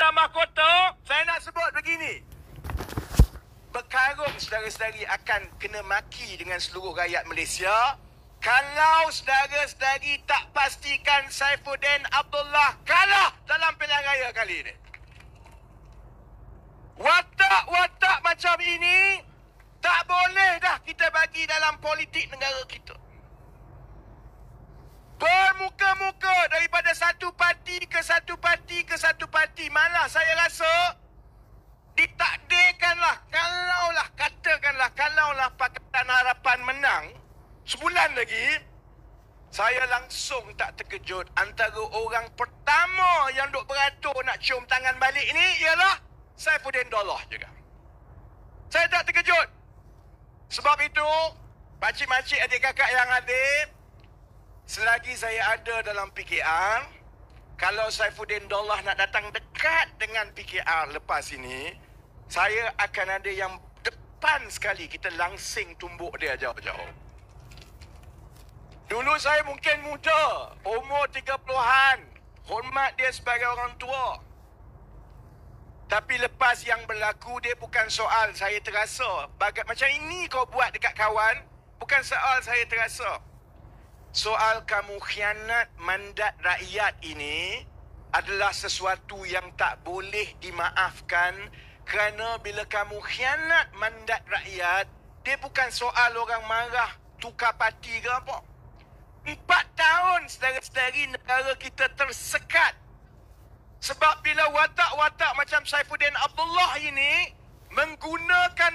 Indra Mahkota, saya nak sebut begini. Berkarung saudara-saudari akan kena maki dengan seluruh rakyat Malaysia kalau saudara-saudari tak pastikan Saifuddin Abdullah kalah dalam pilihan raya kali ini. Watak-watak macam ini tak boleh dah kita bagi dalam politik negara kita. Bermuka-muka daripada satu parti ke satu parti ke satu parti. Malah saya rasa ditakdirkanlah, kalaulah Pakatan Harapan menang sebulan lagi, saya langsung tak terkejut. Antara orang pertama yang duk beratur nak cium tangan balik ni ialah Saifuddin Dollah juga. Saya tak terkejut. Sebab itu, pakcik-makcik, adik kakak yang adik, selagi saya ada dalam PKR, kalau Saifuddin Dollah nak datang dekat dengan PKR lepas ini, saya akan ada yang depan sekali kita langsing tumbuk dia jauh-jauh. Dulu saya mungkin muda, umur 30-an, hormat dia sebagai orang tua. Tapi lepas yang berlaku, dia bukan soal saya terasa. Macam ini kau buat dekat kawan, bukan soal saya terasa. Soal kamu khianat mandat rakyat ini adalah sesuatu yang tak boleh dimaafkan, kerana bila kamu khianat mandat rakyat, dia bukan soal orang marah tukar parti ke apa. 4 tahun saudara-saudari negara kita tersekat. Sebab bila watak-watak macam Saifuddin Abdullah ini menggunakan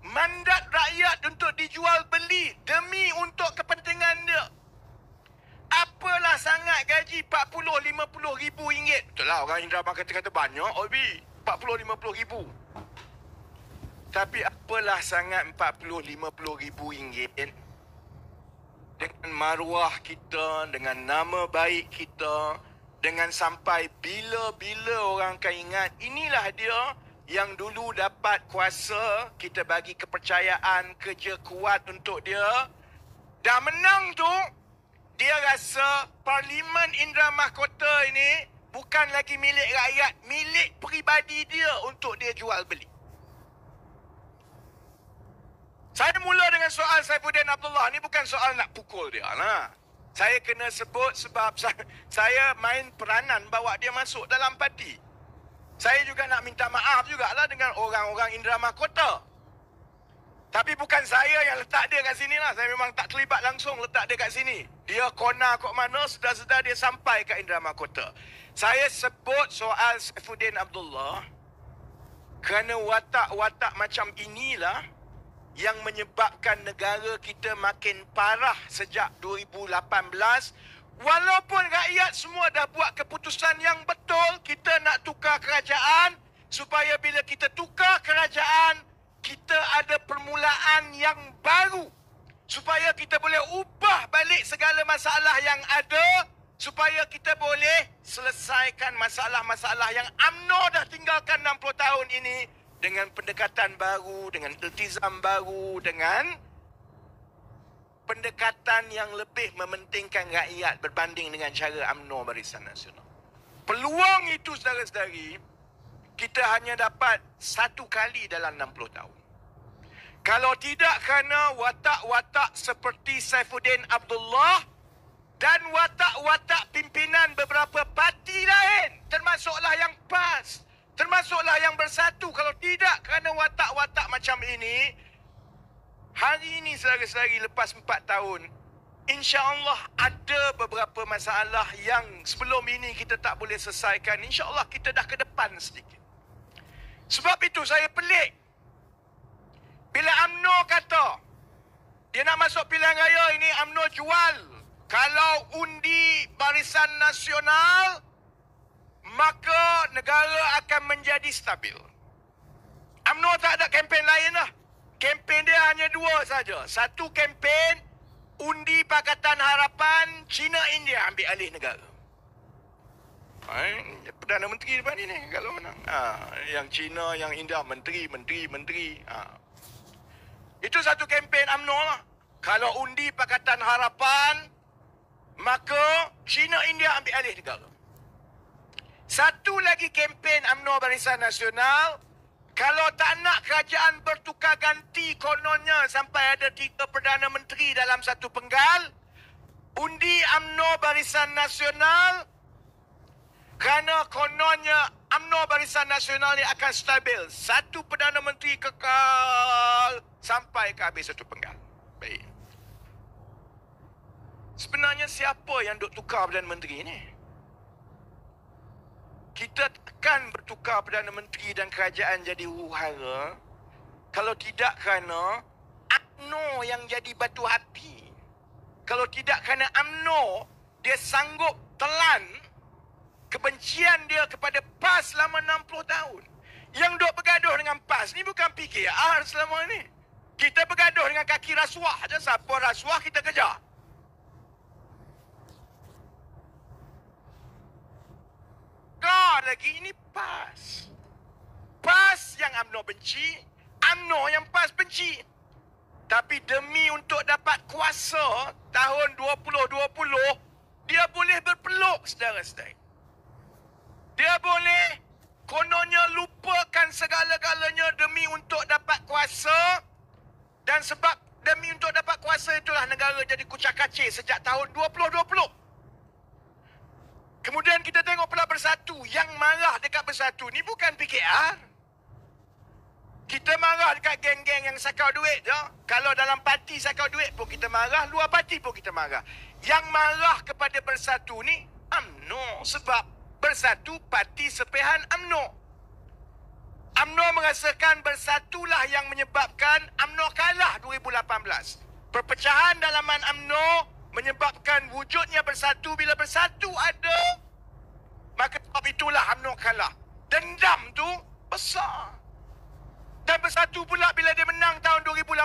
mandat rakyat untuk dijual beli demi untuk kepentingan dia. Apalah sangat gaji 40-50 ribu ringgit. Betul lah orang Indra kata banyak, Obi. 40-50 ribu. Tapi apalah sangat 40-50 ribu ringgit dengan maruah kita, dengan nama baik kita, dengan sampai bila-bila orang akan ingat inilah dia yang dulu dapat kuasa, kita bagi kepercayaan, kerja kuat untuk dia. Dah menang tu, dia rasa Parlimen Indra Mahkota ini bukan lagi milik rakyat, milik peribadi dia untuk dia jual beli. Saya mula dengan soal Saifuddin Abdullah ni bukan soal nak pukul dia lah. Saya kena sebut sebab saya main peranan bawa dia masuk dalam parti. Saya juga nak minta maaf jugalah dengan orang-orang Indra Mahkota. Tapi bukan saya yang letak dia kat sini lah. Saya memang tak terlibat langsung letak dia kat sini. Dia kona kok mana, sedar-sedar dia sampai ke Indra Mahkota. Saya sebut soal Saifuddin Abdullah kerana watak-watak macam inilah yang menyebabkan negara kita makin parah sejak 2018. Walaupun rakyat semua dah buat keputusan yang betul, kita nak tukar kerajaan supaya bila kita tukar kerajaan, kita ada permulaan yang baru. Supaya kita boleh ubah balik segala masalah yang ada, supaya kita boleh selesaikan masalah-masalah yang UMNO dah tinggalkan 60 tahun ini dengan pendekatan baru, dengan iltizam baru, dengan pendekatan yang lebih mementingkan rakyat berbanding dengan cara UMNO Barisan Nasional. Peluang itu, saudara-saudari, kita hanya dapat satu kali dalam 60 tahun. Kalau tidak kerana watak-watak seperti Saifuddin Abdullah dan watak-watak pimpinan beberapa parti lain, termasuklah yang PAS, termasuklah yang Bersatu. Kalau tidak kerana watak-watak macam ini, hari ini saudara-saudari lepas 4 tahun, insya-Allah ada beberapa masalah yang sebelum ini kita tak boleh selesaikan. Insya-Allah kita dah ke depan sedikit. Sebab itu saya pelik bila UMNO kata dia nak masuk pilihan raya ini, UMNO jual kalau undi Barisan Nasional maka negara akan menjadi stabil. UMNO tak ada kempen lain lah. Kempen dia hanya 2 saja. Satu kempen undi Pakatan Harapan, China India ambil alih negara. Perdana Menteri depan ni kalau menang. Yang China, yang India, menteri. Itu satu kempen UMNO lah. Kalau undi Pakatan Harapan, maka China India ambil alih negara. Satu lagi kempen UMNO Barisan Nasional. Kalau tak nak kerajaan bertukar ganti kononnya sampai ada 3 Perdana Menteri dalam satu penggal, undi UMNO Barisan Nasional, kerana kononnya UMNO Barisan Nasional ni akan stabil. Satu Perdana Menteri kekal sampai ke habis satu penggal. Baik. Sebenarnya siapa yang duk tukar Perdana Menteri ni? Kita akan bertukar Perdana Menteri dan kerajaan jadi huru-hara kalau tidak kerana UMNO yang jadi batu api. Kalau tidak kerana UMNO dia sanggup telan kebencian dia kepada PAS selama 60 tahun. Yang duk bergaduh dengan PAS ni bukan PKR selama ni. Kita bergaduh dengan kaki rasuah je. Siapa rasuah kita kejar. Lagi ini PAS. PAS yang UMNO benci, UMNO yang PAS benci. Tapi demi untuk dapat kuasa tahun 2020, dia boleh berpeluk, saudara-saudara. Dia boleh kononnya lupakan segala-galanya demi untuk dapat kuasa. Dan sebab demi untuk dapat kuasa itulah negara jadi kucak-kacir sejak tahun 2020. Kemudian kita tengok pula Bersatu. Yang marah dekat Bersatu ni bukan PKR. Kita marah dekat geng-geng yang sakau duit je. Kalau dalam parti sakau duit pun kita marah, luar parti pun kita marah. Yang marah kepada Bersatu ni UMNO. Sebab Bersatu parti sepehan UMNO. UMNO merasakan Bersatulah yang menyebabkan UMNO kalah 2018. Perpecahan dalaman UMNO menyebabkan wujudnya Bersatu. Bila Bersatu ada, maka sebab itulah UMNO kalah. Dendam tu besar. Dan Bersatu pula bila dia menang tahun 2018,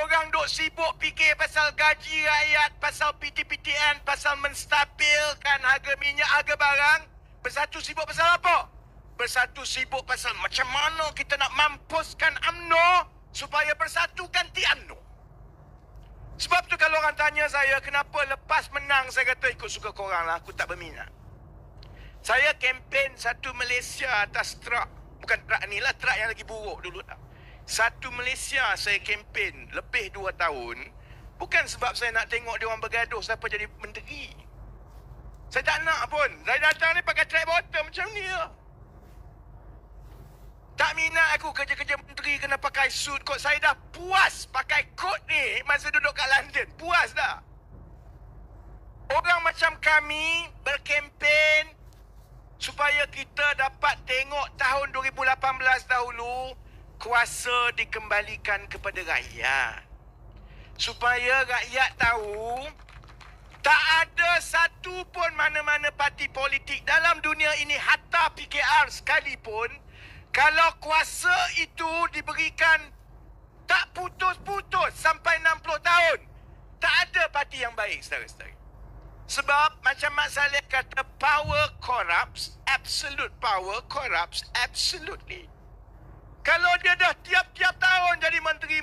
orang duk sibuk fikir pasal gaji rakyat, pasal PTPTN, pasal menstabilkan harga minyak, harga barang. Bersatu sibuk pasal apa? Bersatu sibuk pasal macam mana kita nak mampuskan UMNO supaya Bersatu ganti UMNO. Sebab tu kalau orang tanya saya kenapa lepas menang, saya kata ikut suka korang lah, aku tak berminat. Saya kempen Satu Malaysia atas truk. Bukan truk ni lah, truk yang lagi buruk dulu tak. Satu Malaysia saya kempen lebih 2 tahun. Bukan sebab saya nak tengok dia orang bergaduh siapa jadi menteri. Saya tak nak pun. Saya datang ni pakai track bottom macam ni lah. Tak minat aku kerja-kerja menteri kena pakai suit kot. Saya dah puas pakai kot ni masa duduk kat London. Puas dah. Orang macam kami berkempen supaya kita dapat tengok tahun 2018 dahulu kuasa dikembalikan kepada rakyat. Supaya rakyat tahu tak ada satu pun mana-mana parti politik dalam dunia ini, hatta PKR sekalipun, kalau kuasa itu diberikan tak putus-putus sampai 60 tahun, tak ada parti yang baik, saudara-saudara. Sebab macam Mak Saleh kata, power corrupts, absolute power corrupts absolutely. Kalau dia dah tiap-tiap tahun jadi menteri,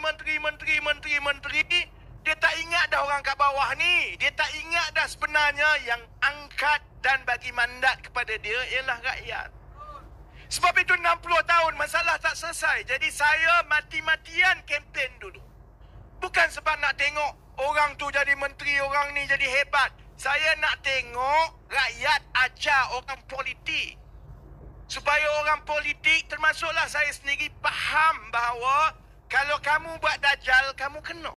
dia tak ingat dah orang kat bawah ni. Dia tak ingat dah sebenarnya yang angkat dan bagi mandat kepada dia ialah rakyat. Sebab itu 60 tahun masalah tak selesai. Jadi saya mati-matian kempen dulu. Bukan sebab nak tengok orang tu jadi menteri, orang ni jadi hebat. Saya nak tengok rakyat ajar orang politik. Supaya orang politik, termasuklah saya sendiri, faham bahawa kalau kamu buat dajal, kamu kena.